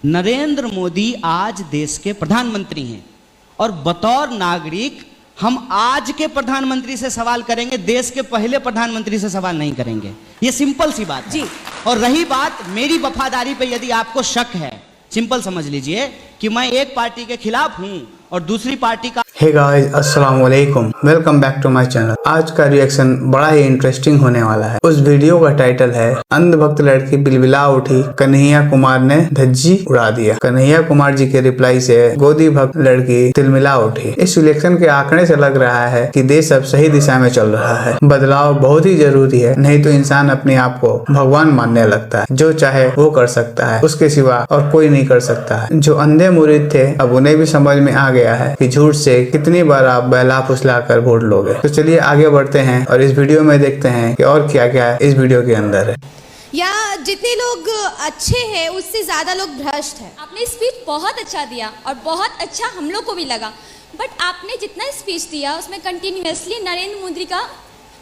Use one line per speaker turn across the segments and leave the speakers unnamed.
नरेंद्र मोदी आज देश के प्रधानमंत्री हैं और बतौर नागरिक हम आज के प्रधानमंत्री से सवाल करेंगे, देश के पहले प्रधानमंत्री से सवाल नहीं करेंगे। ये सिंपल सी बात है। और रही बात मेरी वफादारी पे, यदि आपको शक है, सिंपल समझ लीजिए कि मैं एक पार्टी के खिलाफ हूं और दूसरी पार्टी का।
हे गाइस, अस्सलाम वालेकुम, welcome back to my channel. आज का रिएक्शन बड़ा ही इंटरेस्टिंग होने वाला है। उस वीडियो का टाइटल है अंधभक्त लड़की बिलबिला उठी, कन्हैया कुमार ने धज्जी उड़ा दिया। कन्हैया कुमार जी के रिप्लाई से गोदी भक्त लड़की तिलमिला उठी। इस रिएक्शन के आंकड़े से लग रहा है कि देश अब सही दिशा में चल रहा है। बदलाव बहुत ही जरूरी है, नहीं तो इंसान अपने आप को भगवान मानने लगता है। जो चाहे वो कर सकता है, उसके सिवा और कोई नहीं कर सकता है। जो अंधे मुरीद थे, अब उन्हें भी समझ में आ गया है कि झूठ से कितनी बार आप बहला फुसला कर वोट लोगे। तो चलिए आगे बढ़ते हैं और इस वीडियो में देखते हैं कि और क्या क्या इस वीडियो के अंदर है।
या जितने लोग अच्छे हैं उससे ज्यादा लोग भ्रष्ट हैं।
आपने स्पीच बहुत अच्छा दिया और बहुत अच्छा हम लोग को भी लगा, बट आपने जितना स्पीच दिया उसमें कंटिन्यूअसली नरेंद्र मोदी का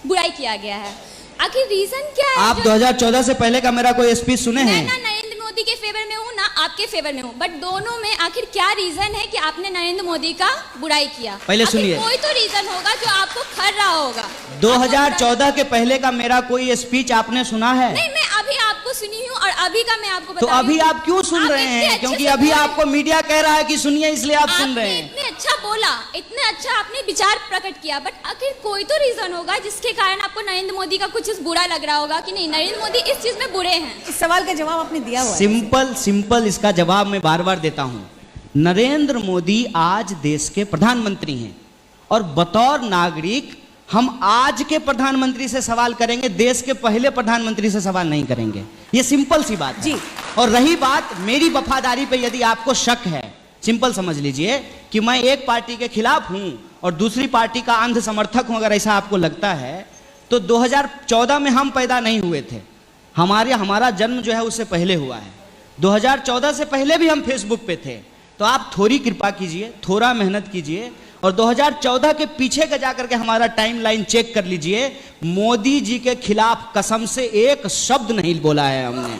बुराई किया गया है। आखिर रीजन क्या है?
आप 2014 से पहले का मेरा कोई स्पीच सुने हैं?
ना नरेंद्र मोदी के फेवर में हूँ ना आपके फेवर में हूँ, बट दोनों में आखिर क्या रीजन है कि आपने नरेंद्र मोदी का बुराई किया?
पहले सुनिए,
कोई तो रीजन होगा जो आपको खर रहा होगा।
2014 के पहले का मेरा कोई स्पीच आपने सुना है?
नहीं, मैं अभी आपको सुनी हूँ और अभी का मैं आपको
तो अभी आप क्यों सुन रहे हैं? क्योंकि अभी आपको मीडिया कह रहा है कि सुनिए, इसलिए आप सुन रहे हैं।
इतने अच्छा बोला, इतने अच्छा आपने विचार प्रकट किया, बट आखिर कोई तो रीजन होगा जिसके कारण आपको नरेंद्र मोदी का कुछ बुरा लग रहा होगा कि नहीं, नरेंद्र मोदी इस चीज में बुरे हैं।
इस सवाल का जवाब आपने दिया हुआ है।
सिंपल इसका जवाब मैं बार बार देता हूं। नरेंद्र मोदी आज देश के प्रधानमंत्री हैं और बतौर नागरिक हम आज के प्रधानमंत्री से सवाल करेंगे, देश के पहले प्रधानमंत्री से सवाल नहीं करेंगे। ये सिंपल सी बात है। और रही बात मेरी वफादारी पे, यदि आपको शक है, सिंपल समझ लीजिए कि मैं एक पार्टी के खिलाफ हूं और दूसरी पार्टी का अंध समर्थक हूं। अगर ऐसा आपको लगता है तो 2014 में हम पैदा नहीं हुए थे। हमारा जन्म जो है उससे पहले हुआ है। 2014 से पहले भी हम फेसबुक पे थे। तो आप थोड़ी कृपा कीजिए, थोड़ा मेहनत कीजिए और 2014 के पीछे का जाकर के हमारा टाइमलाइन चेक कर लीजिए। मोदी जी के खिलाफ कसम से एक शब्द नहीं बोला है हमने।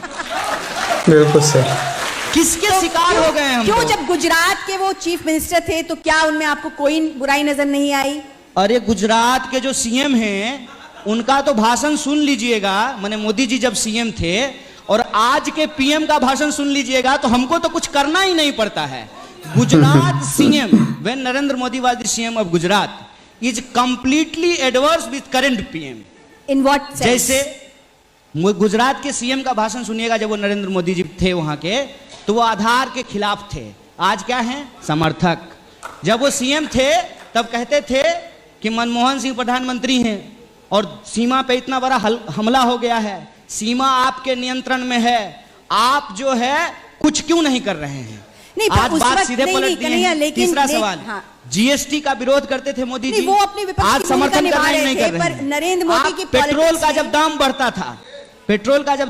बिल्कुल सही।
किसके शिकार हो गए हम?
क्यों? जब गुजरात के वो चीफ मिनिस्टर थे तो क्या उनमें आपको कोई बुराई नजर नहीं आई?
अरे गुजरात के जो सीएम हैं उनका तो भाषण सुन लीजिएगा, माने मोदी जी जब सीएम थे, और आज के पीएम का भाषण सुन लीजिएगा तो हमको तो कुछ करना ही नहीं पड़ता है। Gujarat CM, when Narendra Modi was the CM of Gujarat, is completely adverse with current PM.
In what sense?
जैसे गुजरात के सीएम का भाषण सुनिएगा, जब वो नरेंद्र मोदी जी थे वहां के, तो वो आधार के खिलाफ थे। आज क्या है? समर्थक। जब वो सीएम थे तब कहते थे कि मनमोहन सिंह प्रधानमंत्री हैं और सीमा पे इतना बड़ा हमला हो गया है, सीमा आपके नियंत्रण में है, आप जो है कुछ क्यों नहीं कर रहे हैं?
नहीं,
आज बात सीधे पलट दी है। तीसरा सवाल, जीएसटी का विरोध करते थे मोदी जी,
वो अपनी विपक्ष
आज समर्थन कर नहीं कर रहे हैं।
नरेंद्र मोदी की
पेट्रोल का जब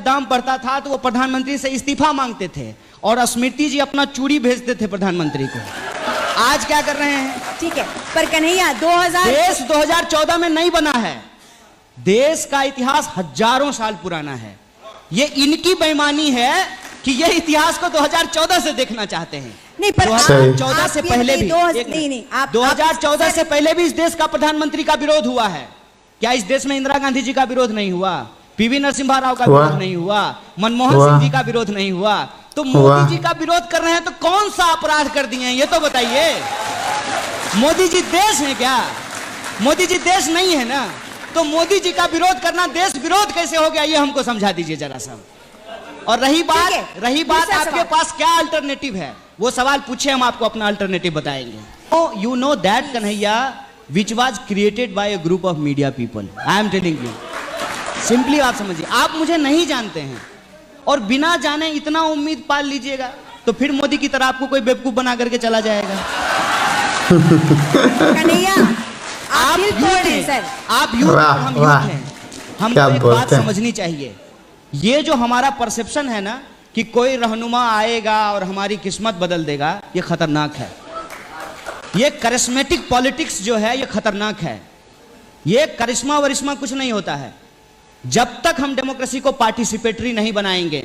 दाम बढ़ता था, तो वो प्रधानमंत्री से इस्तीफा मांगते थे और स्मृति जी अपना चूड़ी भेजते थे प्रधानमंत्री को। आज क्या कर रहे हैं?
ठीक है, पर कन्हैया
देश 2014 में नहीं बना है। देश का इतिहास हजारों साल पुराना है। ये इनकी बेईमानी है कि ये इतिहास को 2014 से देखना चाहते हैं।
नहीं, पर
2014 से पहले भी 2014 से पहले भी इस देश का प्रधानमंत्री का विरोध हुआ है। क्या इस देश में इंदिरा गांधी जी का विरोध नहीं हुआ? पीवी नरसिम्हा राव का विरोध नहीं हुआ? मनमोहन सिंह जी का विरोध नहीं हुआ? तो मोदी जी का विरोध कर रहे हैं तो कौन सा अपराध कर दिए हैं ये तो बताइए। मोदी जी देश है क्या? मोदी जी देश नहीं है ना, तो मोदी जी का विरोध करना देश विरोध कैसे हो गया, ये हमको समझा दीजिए जरा सा। और रही बात आपके पास क्या अल्टरनेटिव है, वो सवाल पूछे, हम आपको अपना अल्टरनेटिव बताएंगे। You know that Kanhaiya which was created by a group of media people. I am telling you, simply आप समझिए। आप मुझे नहीं जानते हैं और बिना जाने इतना उम्मीद पाल लीजिएगा तो फिर मोदी की तरह आपको कोई बेवकूफ बना करके चला जाएगा।
कन्हैया,
आप यूथ हैं, हम यूथ हैं, हमको एक बात समझनी चाहिए। ये जो हमारा परसेप्शन है ना कि कोई रहनुमा आएगा और हमारी किस्मत बदल देगा, ये खतरनाक है। ये करिश्मेटिक पॉलिटिक्स जो है ये खतरनाक है। ये करिश्मा वरिश्मा कुछ नहीं होता है। जब तक हम डेमोक्रेसी को पार्टिसिपेटरी नहीं बनाएंगे,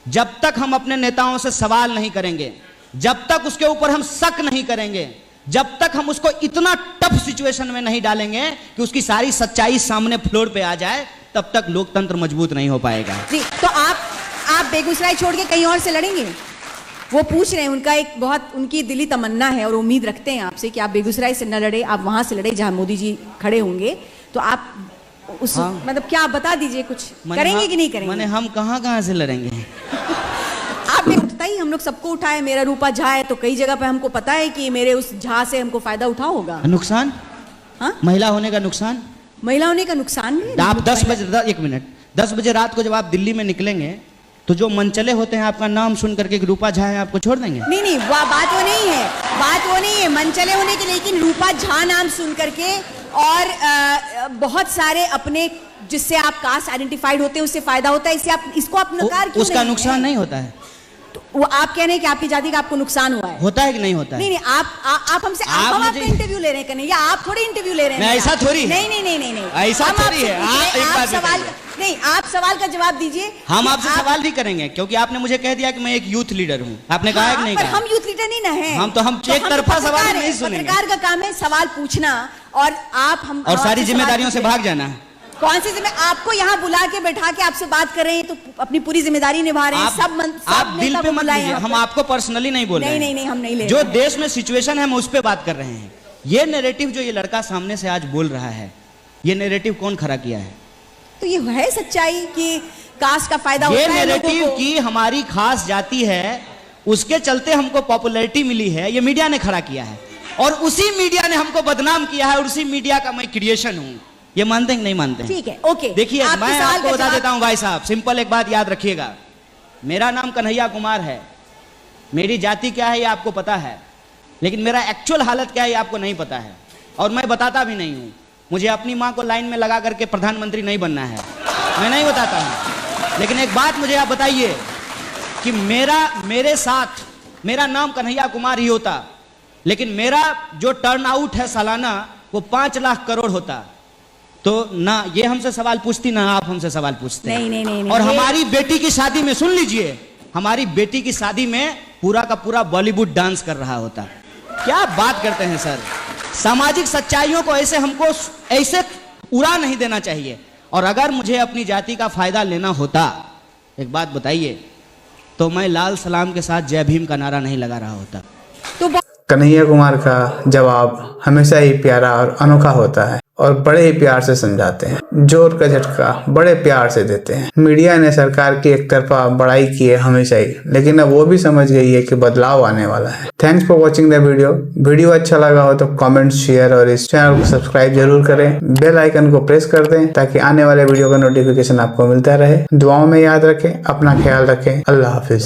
जब तक हम अपने नेताओं से सवाल नहीं करेंगे, जब तक उसके ऊपर हम शक नहीं करेंगे, जब तक हम उसको इतना टफ सिचुएशन में नहीं डालेंगे कि उसकी सारी सच्चाई सामने फ्लोर पे आ जाए, तब तक लोकतंत्र मजबूत नहीं हो पाएगा।
जी, तो आप बेगूसराय छोड़ के कहीं और से लड़ेंगे? वो पूछ रहे हैं, उनका एक बहुत उनकी दिली तमन्ना है और उम्मीद रखते हैं आपसे कि आप बेगूसराय से न लड़े, आप वहां से लड़े जहां मोदी जी खड़े होंगे। तो आप उस मतलब क्या आप बता दीजिए, कुछ करेंगे कि नहीं करेंगे?
मैंने हम कहां से लड़ेंगे?
आपने उठता ही हम लोग सबको उठाए, मेरा रूपा झा है तो कई जगह पे हमको पता है कि मेरे उस झा से हमको फायदा उठा होगा।
नुकसान?
हाँ,
महिला होने का नुकसान?
महिला होने का नुकसान भी।
आप 10 बजे रात को जब आप दिल्ली में निकलेंगे तो जो मनचले होते हैं आपका नाम सुन करके रूपा झा है आपको छोड़ देंगे?
नहीं, बात वो नहीं है, बात वो नहीं है मनचले होने की, लेकिन रूपा झा नाम सुन करके और बहुत सारे अपने जिससे आप कास्ट आइडेंटिफाइड होते हैं उससे फायदा होता है, इससे आप इसको आप नकार क्यों?
उसका नुकसान नहीं होता है?
तो वो आप कह रहे हैं कि आपकी जाति का आपको नुकसान हुआ है?
होता है कि नहीं होता है?
नहीं, आप हमसे हम आपका इंटरव्यू ले रहे हैं, या आप थोड़ी इंटरव्यू ले रहे हैं?
ऐसा थोड़ी है।
नहीं,
ऐसा थोड़ी है।
आप सवाल नहीं, आप सवाल का जवाब दीजिए।
हम आपसे सवाल नहीं करेंगे क्योंकि आपने मुझे कह दिया कि मैं एक यूथ लीडर हूँ। आपने कहा है कि नहीं कहा?
हम यूथ लीडर नहीं ना है।
हम एक तरफा सवाल नहीं सुनेंगे।
पत्रकार का काम है सवाल पूछना और आप हम
और सारी जिम्मेदारियों से भाग जाना।
कौन सी जिम्मेदारी? आपको यहाँ बुला के बैठा के आपसे बात कर रहे हैं तो अपनी पूरी जिम्मेदारी निभा रहे हैं।
आप दिल पे मत लीजिए, हम आपको पर्सनली नहीं बोल रहे हैं।
नहीं, हम नहीं ले।
जो देश में सिचुएशन है हम उस पर बात कर रहे हैं। ये नैरेटिव जो ये लड़का सामने से आज बोल रहा है, ये नैरेटिव कौन खड़ा किया है?
तो ये है सच्चाई कि कास्ट का फायदा होता
ये
है
नैरेटिव की हमारी खास जाति है, उसके चलते हमको पॉपुलैरिटी मिली है, ये मीडिया ने खड़ा किया है और उसी मीडिया ने हमको बदनाम किया है और उसी मीडिया का मैं क्रिएशन हूं। ये मानते हैं कि नहीं मानते?
ठीक है, ओके।
देखिए मैं आपको बता देता हूं भाई साहब, सिंपल एक बात याद रखिएगा, मेरा नाम कन्हैया कुमार है, मेरी जाति क्या है ये आपको पता है, लेकिन मेरा एक्चुअल हालत क्या है ये आपको नहीं पता है और मैं बताता भी नहीं हूं। मुझे अपनी माँ को लाइन में लगा करके प्रधानमंत्री नहीं बनना है, मैं नहीं बताता हूं। लेकिन एक बात मुझे आप बताइए कि मेरे साथ मेरा नाम कन्हैया कुमार ही होता, लेकिन मेरा जो टर्न आउट है सालाना वो 5 लाख करोड़ होता, तो ना ये हमसे सवाल पूछती ना आप हमसे सवाल पूछते।
नहीं।
और हमारी बेटी की शादी में सुन लीजिए, हमारी बेटी की शादी में पूरा का पूरा बॉलीवुड डांस कर रहा होता। क्या बात करते हैं सर? सामाजिक सच्चाइयों को ऐसे उड़ा नहीं देना चाहिए। और अगर मुझे अपनी जाति का फायदा लेना होता, एक बात बताइए, तो मैं लाल सलाम के साथ जय भीम का नारा नहीं लगा रहा होता।
तो
कन्हैया कुमार का जवाब हमेशा ही प्यारा और अनोखा होता है और बड़े ही प्यार से समझाते हैं, जोर का झटका बड़े प्यार से देते हैं। मीडिया ने सरकार की एक तरफा बड़ाई की है हमेशा ही, लेकिन अब वो भी समझ गई है कि बदलाव आने वाला है। Thanks for watching the video अच्छा लगा हो तो कमेंट, शेयर और इस चैनल को सब्सक्राइब जरूर करें। बेल आइकन को प्रेस कर दें ताकि आने वाले वीडियो का नोटिफिकेशन आपको मिलता रहे। दुआओं में याद रखें, अपना ख्याल रखें। अल्लाह हाफिज।